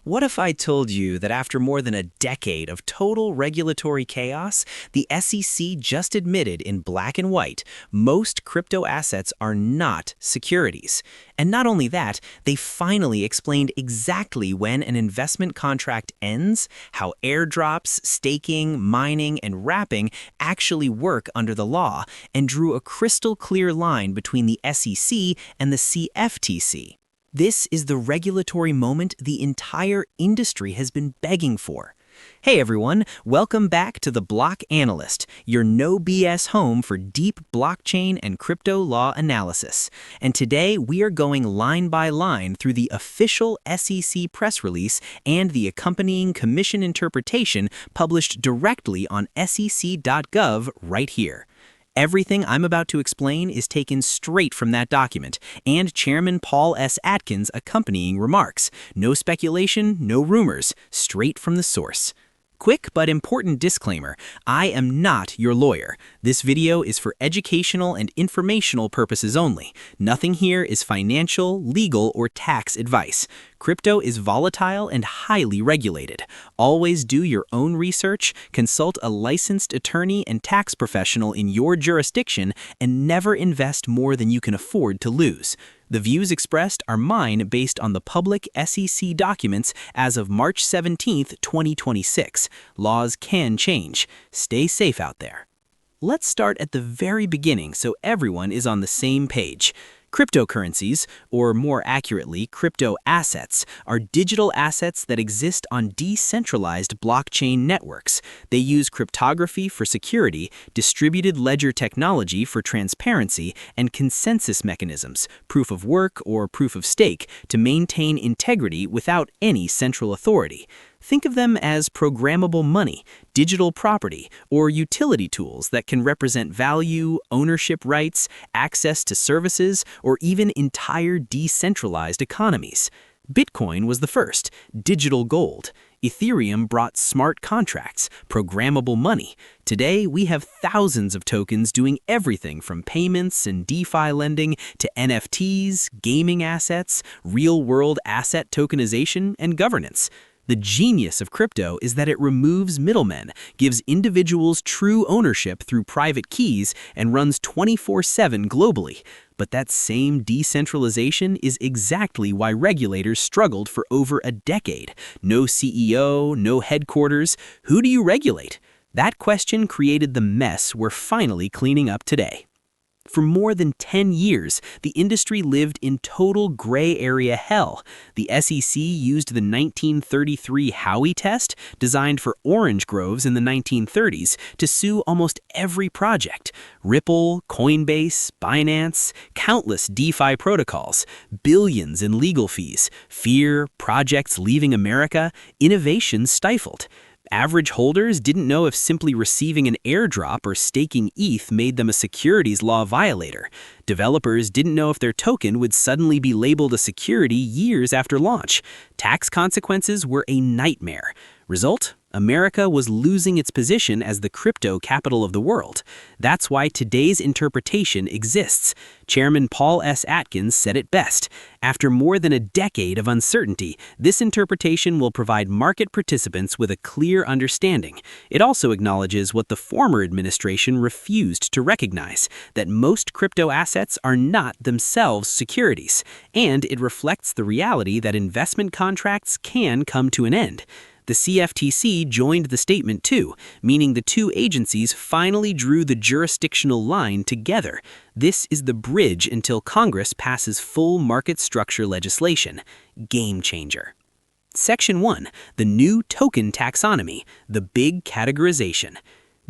What if I told you that after more than a decade of total regulatory chaos, the SEC just admitted in black and white most crypto assets are not securities? And not only that, they finally explained exactly when an investment contract ends, how airdrops, staking, mining, and wrapping actually work under the law, and drew a crystal clear line between the SEC and the CFTC. This is the regulatory moment the entire industry has been begging for. Hey everyone, welcome back to The Block Analyst, your no BS home for deep blockchain and crypto law analysis. And today we are going line by line through the official SEC press release and the accompanying commission interpretation published directly on sec.gov right here. Everything I'm about to explain is taken straight from that document and Chairman Paul S. Atkins' accompanying remarks. No speculation, no rumors, straight from the source. Quick but important disclaimer, I am not your lawyer. This video is for educational and informational purposes only. Nothing here is financial, legal, or tax advice. Crypto is volatile and highly regulated. Always do your own research, consult a licensed attorney and tax professional in your jurisdiction, and never invest more than you can afford to lose. The views expressed are mine based on the public SEC documents as of March 17, 2026. Laws can change. Stay safe out there. Let's start at the very beginning so everyone is on the same page. Cryptocurrencies, or more accurately, crypto assets, are digital assets that exist on decentralized blockchain networks. They use cryptography for security, distributed ledger technology for transparency, and consensus mechanisms, proof of work or proof of stake, to maintain integrity without any central authority. Think of them as programmable money, digital property, or utility tools that can represent value, ownership rights, access to services, or even entire decentralized economies. Bitcoin was the first, digital gold. Ethereum brought smart contracts, programmable money. Today, we have thousands of tokens doing everything from payments and DeFi lending to NFTs, gaming assets, real-world asset tokenization, and governance. The genius of crypto is that it removes middlemen, gives individuals true ownership through private keys, and runs 24/7 globally. But that same decentralization is exactly why regulators struggled for over a decade. No CEO, no headquarters. Who do you regulate? That question created the mess we're finally cleaning up today. For more than 10 years, the industry lived in total gray area hell. The SEC used the 1933 Howey test, designed for orange groves in the 1930s, to sue almost every project. Ripple, Coinbase, Binance, countless DeFi protocols, billions in legal fees, fear, projects leaving America, innovation stifled. Average holders didn't know if simply receiving an airdrop or staking ETH made them a securities law violator. Developers didn't know if their token would suddenly be labeled a security years after launch. Tax consequences were a nightmare. Result? America was losing its position as the crypto capital of the world. That's why today's interpretation exists. Chairman Paul S. Atkins said it best. After more than a decade of uncertainty, this interpretation will provide market participants with a clear understanding. It also acknowledges what the former administration refused to recognize, that most crypto assets are not themselves securities, and it reflects the reality that investment contracts can come to an end. The CFTC joined the statement too, meaning the two agencies finally drew the jurisdictional line together. This is the bridge until Congress passes full market structure legislation. Game changer. Section 1. The new token taxonomy, the big categorization.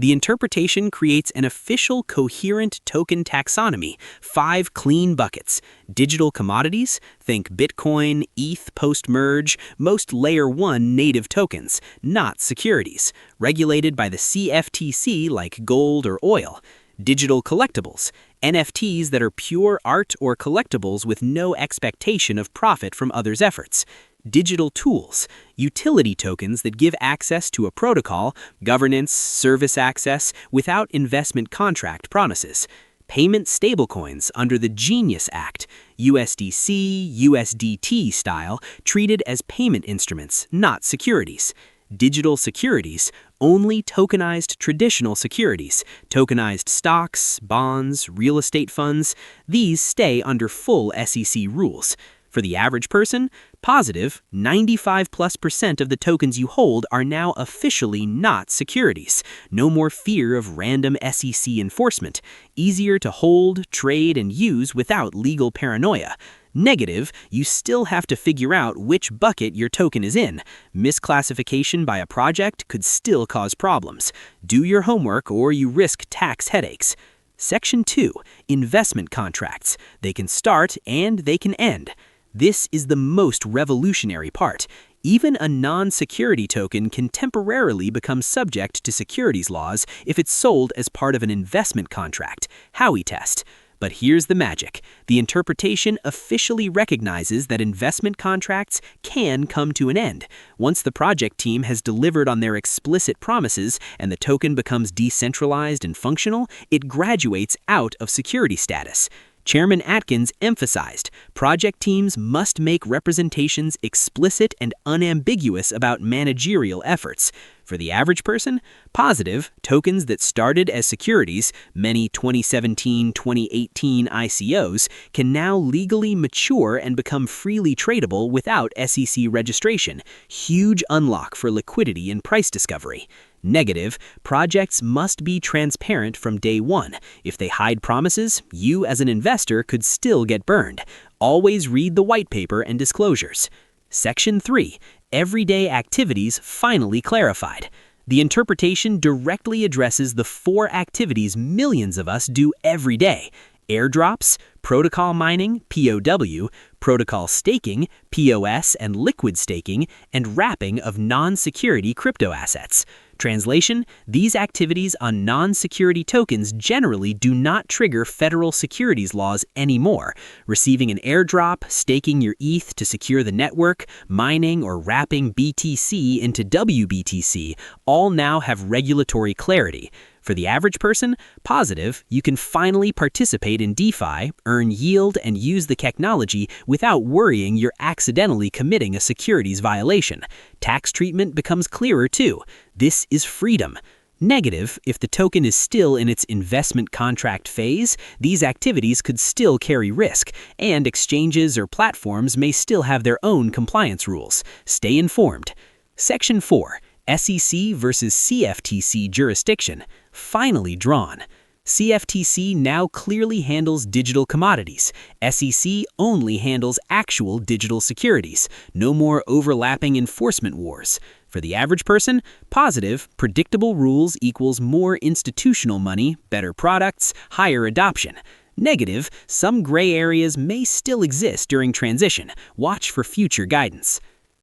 The interpretation creates an official coherent token taxonomy, 5 clean buckets. Digital commodities, think Bitcoin, ETH post-merge, most layer 1 native tokens, not securities, regulated by the CFTC like gold or oil. Digital collectibles, NFTs that are pure art or collectibles with no expectation of profit from others' efforts. Digital tools, utility tokens that give access to a protocol, governance, service access, without investment contract promises. payment stablecoins under the Genius Act, USDC, USDT style, treated as payment instruments, not securities. Digital securities, only tokenized traditional securities, tokenized stocks, bonds, real estate funds, these stay under full SEC rules. For the average person, positive, 95+% of the tokens you hold are now officially not securities. No more fear of random SEC enforcement. Easier to hold, trade, and use without legal paranoia. Negative, you still have to figure out which bucket your token is in. Misclassification by a project could still cause problems. Do your homework or you risk tax headaches. Section 2. Investment contracts. They can start and they can end. This is the most revolutionary part. Even a non-security token can temporarily become subject to securities laws if it's sold as part of an investment contract. Howey test. But here's the magic. The interpretation officially recognizes that investment contracts can come to an end. Once the project team has delivered on their explicit promises and the token becomes decentralized and functional, it graduates out of security status. Chairman Atkins emphasized, project teams must make representations explicit and unambiguous about managerial efforts. For the average person, positive, tokens that started as securities, many 2017-2018 ICOs, can now legally mature and become freely tradable without SEC registration. Huge unlock for liquidity and price discovery. Negative, projects must be transparent from day one. If they hide promises, you as an investor could still get burned. Always read the white paper and disclosures. Section 3. Everyday activities finally clarified. The interpretation directly addresses the 4 activities millions of us do every day. Airdrops, protocol mining, POW, protocol staking, POS and liquid staking, and wrapping of non-security crypto assets. Translation, these activities on non-security tokens generally do not trigger federal securities laws anymore. Receiving an airdrop, staking your ETH to secure the network, mining or wrapping BTC into WBTC all now have regulatory clarity. For the average person, positive, you can finally participate in DeFi, earn yield, and use the technology without worrying you're accidentally committing a securities violation. Tax treatment becomes clearer too. This is freedom. Negative, if the token is still in its investment contract phase, these activities could still carry risk, and exchanges or platforms may still have their own compliance rules. Stay informed. Section 4. SEC versus CFTC jurisdiction, finally drawn. CFTC now clearly handles digital commodities. SEC only handles actual digital securities. No more overlapping enforcement wars. For the average person, positive, predictable rules equals more institutional money, better products, higher adoption. Negative, some gray areas may still exist during transition. Watch for future guidance.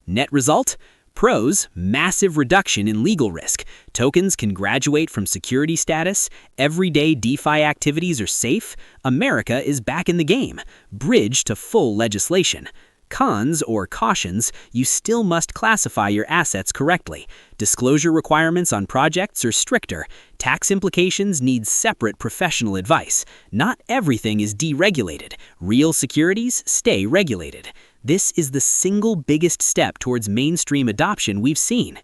Net result? Pros, massive reduction in legal risk. Tokens can graduate from security status. Everyday DeFi activities are safe. America is back in the game. Bridge to full legislation. Cons or cautions, you still must classify your assets correctly. Disclosure requirements on projects are stricter. Tax implications need separate professional advice. Not everything is deregulated. Real securities stay regulated. This is the single biggest step towards mainstream adoption we've seen.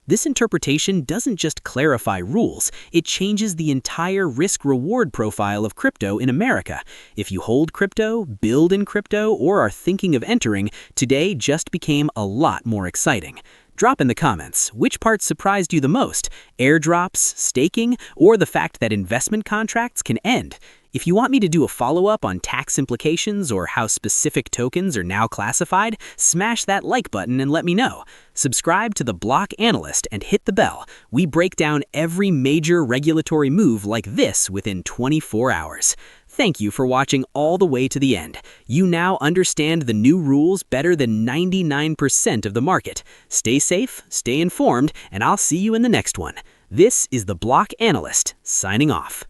This interpretation doesn't just clarify rules, it changes the entire risk-reward profile of crypto in America. If you hold crypto, build in crypto, or are thinking of entering, today just became a lot more exciting. Drop in the comments, which part surprised you the most? Airdrops, staking, or the fact that investment contracts can end? If you want me to do a follow-up on tax implications or how specific tokens are now classified, smash that like button and let me know. Subscribe to the Block Analyst and hit the bell. We break down every major regulatory move like this within 24 hours. Thank you for watching all the way to the end. You now understand the new rules better than 99% of the market. Stay safe, stay informed, and I'll see you in the next one. This is the Block Analyst, signing off.